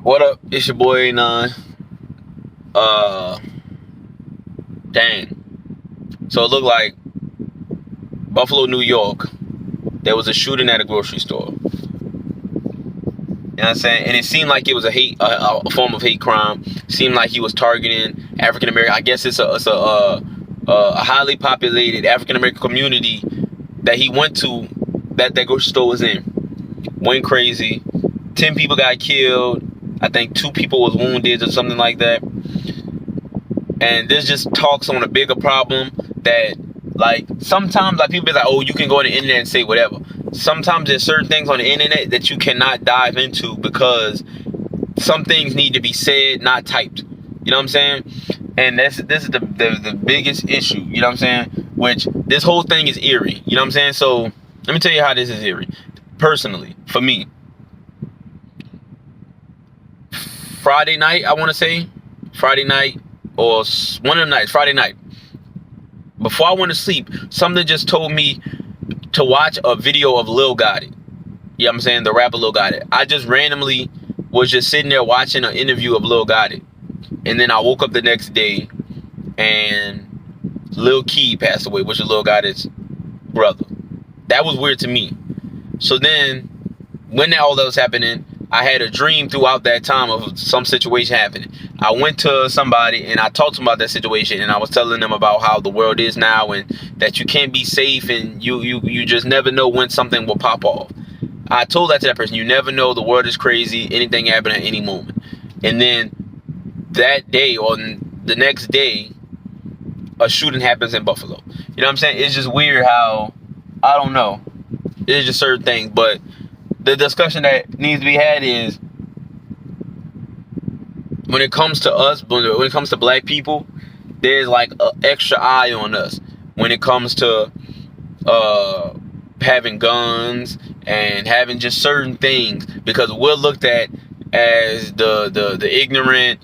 What up? It's your boy Anon. Uh, Dang. So it looked like Buffalo, New York. There was a shooting at a grocery store. You know what I'm saying? And it seemed like it was a form of hate crime. Seemed like he was targeting African American. I guess it's a highly populated African American community that he went to. That grocery store was in. Went crazy. 10 people got killed. I think 2 people was wounded or something like that. And this just talks on a bigger problem that, like, sometimes, like, people be like, oh, you can go on the internet and say whatever. Sometimes there's certain things on the internet that you cannot dive into because some things need to be said, not typed. You know what I'm saying? And this is the biggest issue. You know what I'm saying? Which this whole thing is eerie. You know what I'm saying? So let me tell you how this is eerie. Personally, for me, Friday night, I want to say Friday night or one of the nights, Friday night, before I went to sleep, something just told me to watch a video of Lil Gotti. You know what I'm saying? The rapper Lil Gotti. I just randomly was just sitting there watching an interview of Lil Gotti. And then I woke up the next day and Lil Key passed away, which is Lil Gotti's brother. That was weird to me. So then when all that was happening, I had a dream throughout that time of some situation happening. I went to somebody and I talked to them about that situation, and I was telling them about how the world is now and that you can't be safe and you just never know when something will pop off. I told that to that person. You never know. The world is crazy. Anything happen at any moment. And then that day or the next day, a shooting happens in Buffalo. You know what I'm saying? It's just weird how, I don't know. It's just certain things. But the discussion that needs to be had is, when it comes to us, when it comes to black people, there's like an extra eye on us when it comes to having guns and having just certain things, because we're looked at as the ignorant,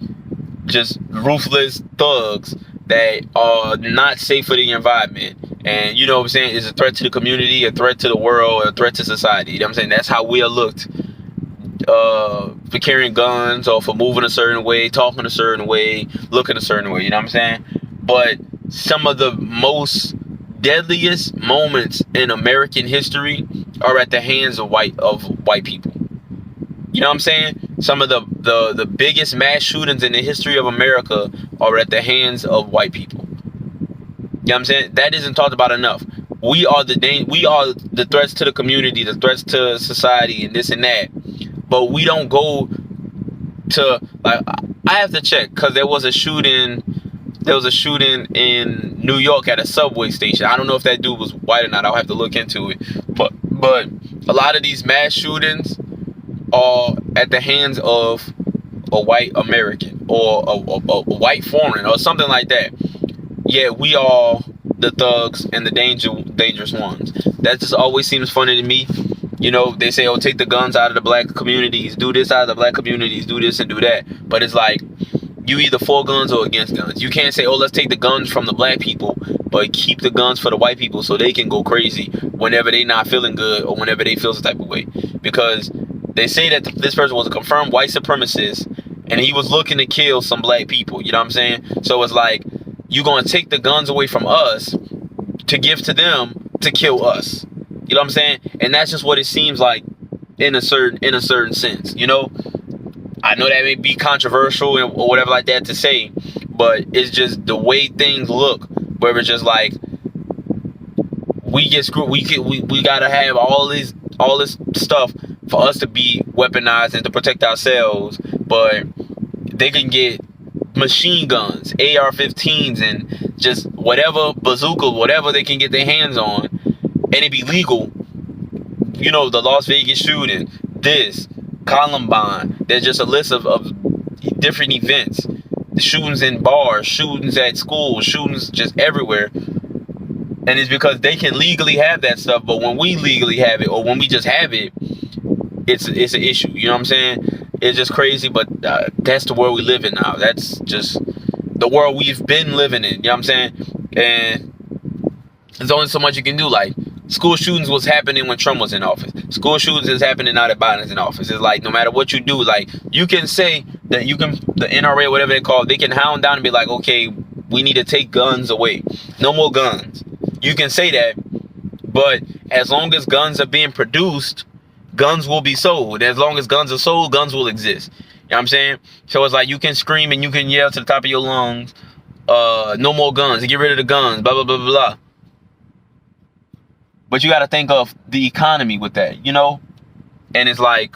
just ruthless thugs that are not safe for the environment. And you know what I'm saying? It's a threat to the community, a threat to the world, a threat to society. You know what I'm saying? That's how we are looked. For carrying guns or for moving a certain way, talking a certain way, looking a certain way. You know what I'm saying? But some of the most deadliest moments in American history are at the hands of white people. You know what I'm saying? Some of the biggest mass shootings in the history of America are at the hands of white people. You know what I'm saying? That isn't talked about enough. We are the threats to the community, the threats to society, and this and that. But we don't go to, like, I have to check, because there was a shooting in New York at a subway station. I don't know if that dude was white or not. I'll have to look into it. But a lot of these mass shootings are at the hands of a white American or a white foreign or something like that. Yeah, we are the thugs and the dangerous ones. That just always seems funny to me. You know, they say, oh, take the guns out of the black communities, do this out of the black communities, do this and do that. But it's like, you either for guns or against guns. You can't say, oh, let's take the guns from the black people, but keep the guns for the white people so they can go crazy whenever they not feeling good or whenever they feel some type of way. Because they say that this person was a confirmed white supremacist and he was looking to kill some black people. You know what I'm saying? So it's like, you're going to take the guns away from us to give to them to kill us. You know what I'm saying? And that's just what it seems like in a certain sense. You know, I know that may be controversial or whatever like that to say, but it's just the way things look, where it's just like, we get screwed. We gotta have all this stuff for us to be weaponized and to protect ourselves, but they can get machine guns, AR-15s, and just whatever, bazookas, whatever they can get their hands on, and it be legal. You know, the Las Vegas shooting, this, Columbine, there's just a list of different events. The shootings in bars, shootings at schools, shootings just everywhere. And it's because they can legally have that stuff, but when we legally have it, or when we just have it, it's an issue. You know what I'm saying? It's just crazy, but that's the world we live in now. That's just the world we've been living in. You know what I'm saying? And there's only so much you can do. Like, School shootings was happening when Trump was in office. School shootings is happening now that Biden's in office. It's like, no matter what you do, like, you can say that the NRA, or whatever they call it, they can hound down and be like, okay, we need to take guns away. No more guns. You can say that, but as long as guns are being produced, guns will be sold. As long as guns are sold, guns will exist. You know what I'm saying? So it's like, you can scream and you can yell to the top of your lungs, no more guns, get rid of the guns, blah, blah, blah, blah, blah. But you got to think of the economy with that, you know? And it's like,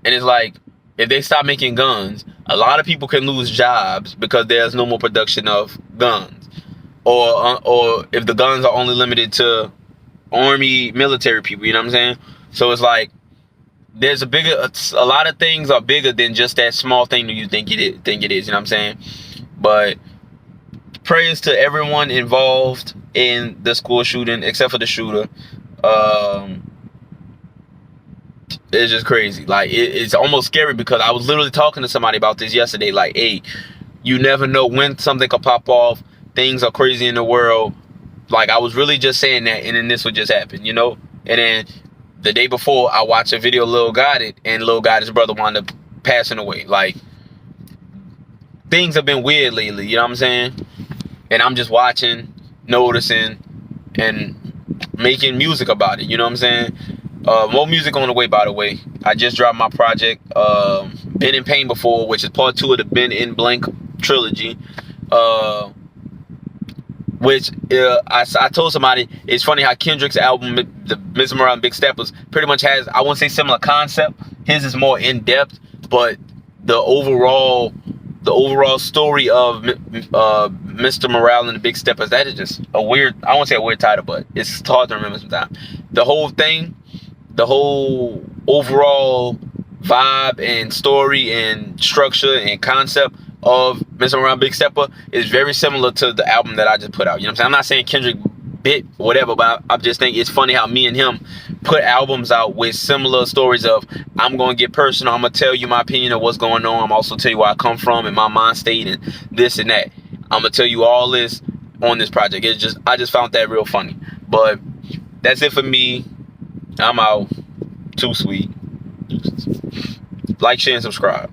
if they stop making guns, a lot of people can lose jobs because there's no more production of guns. Or if the guns are only limited to army, military people, you know what I'm saying? So it's like, there's a lot of things are bigger than just that small thing that you think it is, you know what I'm saying? But prayers to everyone involved in the school shooting, except for the shooter. It's just crazy. Like, it's almost scary, because I was literally talking to somebody about this yesterday. Like, hey, you never know when something could pop off. Things are crazy in the world. Like, I was really just saying that, and then this would just happen, you know? And then the day before, I watched a video of Lil Gotti, and Lil Gotti's brother wound up passing away. Like, things have been weird lately, you know what I'm saying? And I'm just watching, noticing, and making music about it, you know what I'm saying? More music on the way, by the way. I just dropped my project, Been in Pain Before, which is part 2 of the Been in Blank trilogy. Which I told somebody, it's funny how Kendrick's album, the Mr. Morale and Big Steppers, pretty much has, I wouldn't say similar concept. His is more in depth, but the overall story of Mr. Morale and the Big Steppers, that is just a weird, I won't say a weird title, but it's hard to remember sometimes. The whole thing, the whole overall vibe and story and structure and concept of Mr. Morale and Big Stepper is very similar to the album that I just put out. You know what I'm saying? I'm not saying Kendrick bit whatever, but I just think it's funny how me and him put albums out with similar stories of, I'm going to get personal, I'm going to tell you my opinion of what's going on, I'm also tell you where I come from and my mind state and this and that. I'm going to tell you all this on this project. I just found that real funny. But that's it for me. I'm out. Too sweet. Like, share, and subscribe.